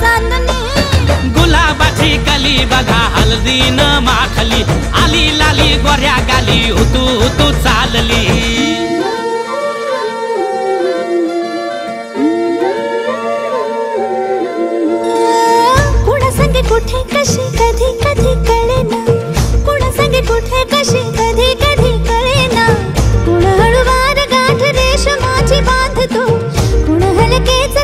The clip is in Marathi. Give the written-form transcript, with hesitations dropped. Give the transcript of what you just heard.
चांदणी गुलाबाची कली बघा हळदीन माखली आली लाली गोऱ्या गाली हुतू हुतू चालली कुणा संगे कुठे कशी कधी कधी कळेना कुणा संगे कुठे कशी कधी कधी कळेना कुण हळूवार गाठ रेशमाची बांधतो कुण हलकेच